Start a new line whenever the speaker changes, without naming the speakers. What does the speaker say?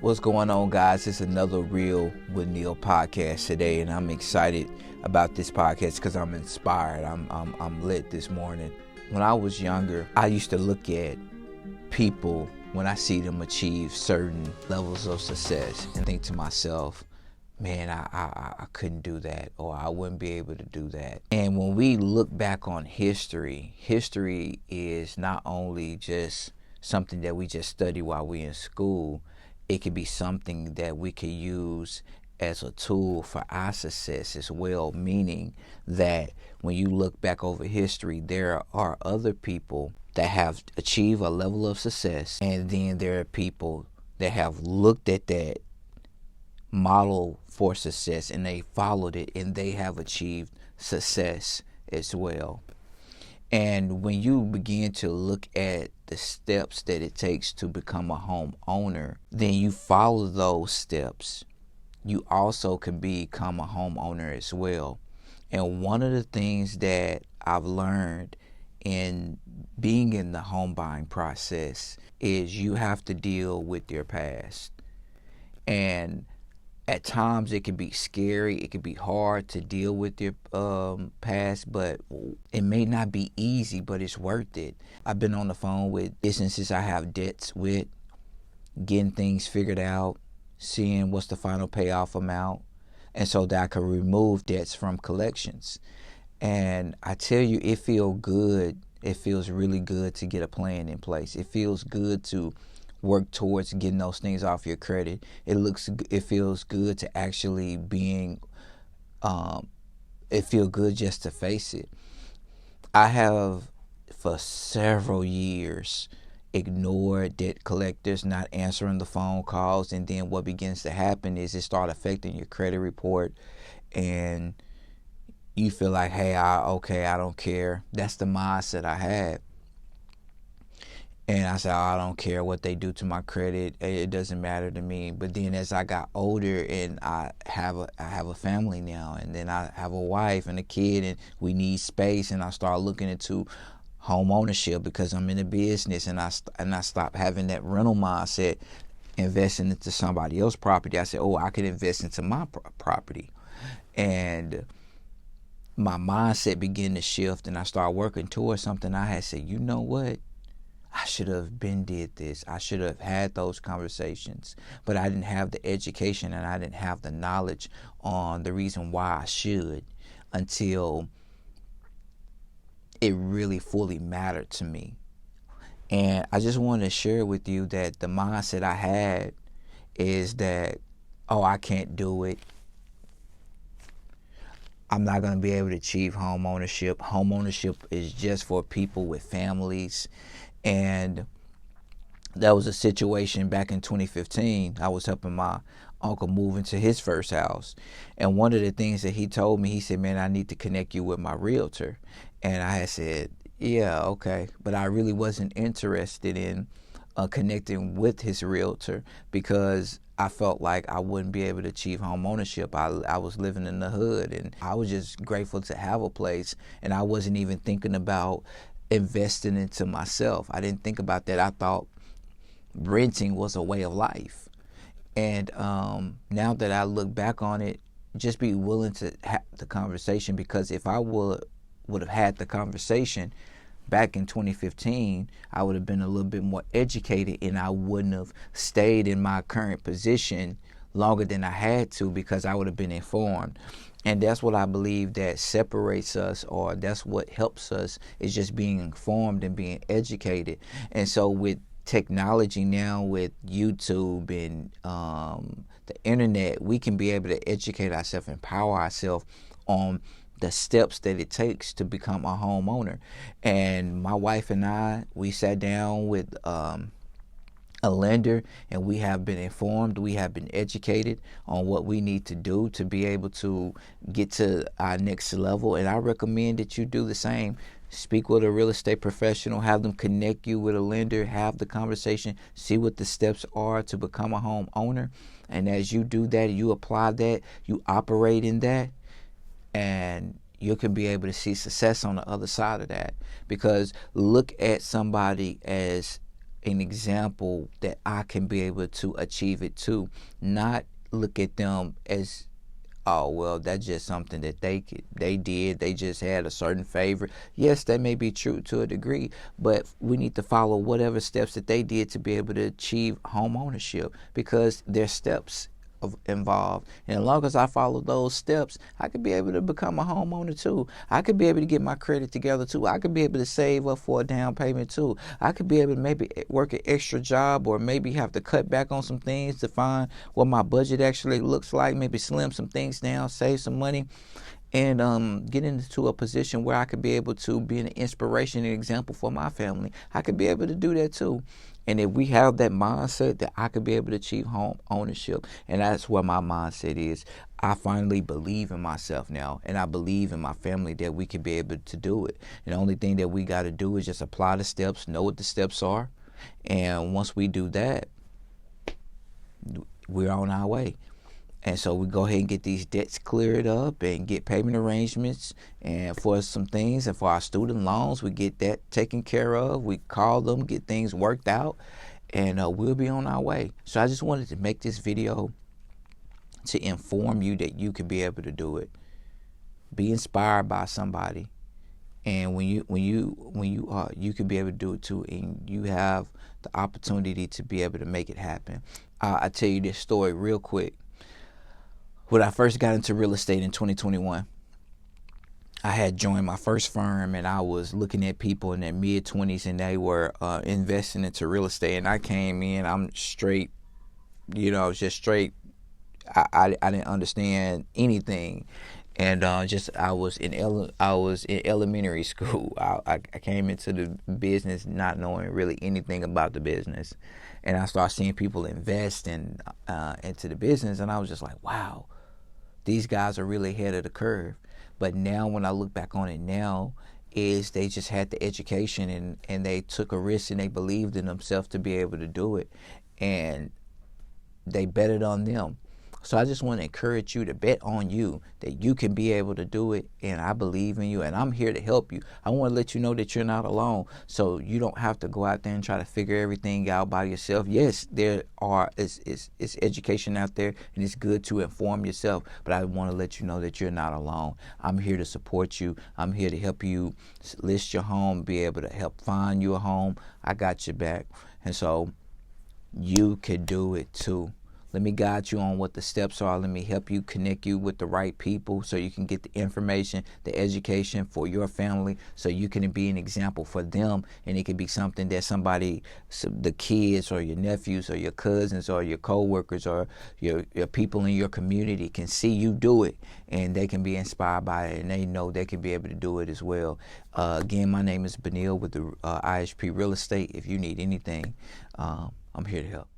What's going on, guys? It's another Real with Neil podcast today, and I'm excited about this podcast because I'm inspired. I'm lit this morning. When I was younger, I used to look at people when I see them achieve certain levels of success and think to myself, man, I couldn't do that, or I wouldn't be able to do that. And when we look back on history is not only just something that we just study while we're in school. It could be something that we could use as a tool for our success as well, meaning that when you look back over history, there are other people that have achieved a level of success, and then there are people that have looked at that model for success and they followed it and they have achieved success as well. And when you begin to look at the steps that it takes to become a homeowner, then you follow those steps. You also can become a homeowner as well. And one of the things that I've learned in being in the home buying process is you have to deal with your past. And at times it can be scary, it can be hard to deal with your past, but it may not be easy, but it's worth it. I've been on the phone with businesses I have debts with, getting things figured out, seeing what's the final payoff amount, and so that I can remove debts from collections. And I tell you, it feels good. It feels really good to get a plan in place. It feels good to work towards getting those things off your credit. It feels good to actually it feels good just to face it. I have for several years ignored debt collectors, not answering the phone calls, and then what begins to happen is it starts affecting your credit report, and you feel like, hey, I don't care. That's the mindset I had. And I said, I don't care what they do to my credit. It doesn't matter to me. But then as I got older and I have a family now, and then I have a wife and a kid, and we need space, and I start looking into home ownership because I'm in a business, and I stopped having that rental mindset, investing into somebody else's property. I said, I could invest into my property. And my mindset began to shift, and I started working towards something. I had said, you know what? I should have did this. I should have had those conversations, but I didn't have the education and I didn't have the knowledge on the reason why I should until it really fully mattered to me. And I just wanted to share with you that the mindset I had is that, I can't do it. I'm not going to be able to achieve home ownership. Home ownership is just for people with families. And that was a situation back in 2015. I was helping my uncle move into his first house. And one of the things that he told me, he said, man, I need to connect you with my realtor. And I had said, yeah, okay. But I really wasn't interested in connecting with his realtor because I felt like I wouldn't be able to achieve home ownership. I was living in the hood, and I was just grateful to have a place. And I wasn't even thinking about investing into myself. I didn't think about that. I thought renting was a way of life. And now that I look back on it, just be willing to have the conversation, because if I would have had the conversation back in 2015, I would have been a little bit more educated, and I wouldn't have stayed in my current position longer than I had to, because I would have been informed. And that's what I believe that separates us, or that's what helps us, is just being informed and being educated. And so with technology now, with YouTube and the internet, we can be able to educate ourselves, empower ourselves on the steps that it takes to become a homeowner. And my wife and I, we sat down with a lender, and we have been informed, we have been educated on what we need to do to be able to get to our next level. And I recommend that you do the same. Speak with a real estate professional, have them connect you with a lender, have the conversation, see what the steps are to become a homeowner. And as you do that, you apply that, you operate in that, and you can be able to see success on the other side of that. Because look at somebody as an example that I can be able to achieve it too. Not look at them as, oh well, that's just something that they did. They just had a certain favor. Yes, that may be true to a degree, but we need to follow whatever steps that they did to be able to achieve home ownership, because there's steps involved. And as long as I follow those steps, I could be able to become a homeowner too. I could be able to get my credit together too. I could be able to save up for a down payment too. I could be able to maybe work an extra job, or maybe have to cut back on some things to find what my budget actually looks like. Maybe slim some things down, save some money, and get into a position where I could be able to be an inspiration and example for my family. I could be able to do that too. And if we have that mindset, that I could be able to achieve home ownership, and that's what my mindset is. I finally believe in myself now, and I believe in my family that we can be able to do it. And the only thing that we got to do is just apply the steps, know what the steps are, and once we do that, we're on our way. And so we go ahead and get these debts cleared up and get payment arrangements, and for some things, and for our student loans, we get that taken care of. We call them, get things worked out, and we'll be on our way. So I just wanted to make this video to inform you that you can be able to do it. Be inspired by somebody, and when you can be able to do it too, and you have the opportunity to be able to make it happen. I'll tell you this story real quick. When I first got into real estate in 2021, I had joined my first firm, and I was looking at people in their mid-20s, and they were investing into real estate. And I came in, I'm straight, just straight. I didn't understand anything, and I was in elementary school. I came into the business not knowing really anything about the business, and I started seeing people invest into the business, and I was just like, wow. These guys are really ahead of the curve. But now when I look back on it now, is they just had the education, and they took a risk, and they believed in themselves to be able to do it. And they betted on them. So I just want to encourage you to bet on you, that you can be able to do it, and I believe in you, and I'm here to help you. I want to let you know that you're not alone, so you don't have to go out there and try to figure everything out by yourself. Yes, there is education out there, and it's good to inform yourself, but I want to let you know that you're not alone. I'm here to support you. I'm here to help you list your home, be able to help find you a home. I got your back, and so you can do it too. Let me guide you on what the steps are. Let me help you, connect you with the right people, so you can get the information, the education for your family, so you can be an example for them. And it can be something that the kids or your nephews or your cousins or your co-workers or your people in your community can see you do it, and they can be inspired by it, and they know they can be able to do it as well. Again, my name is Beneal with the IHP Real Estate. If you need anything, I'm here to help.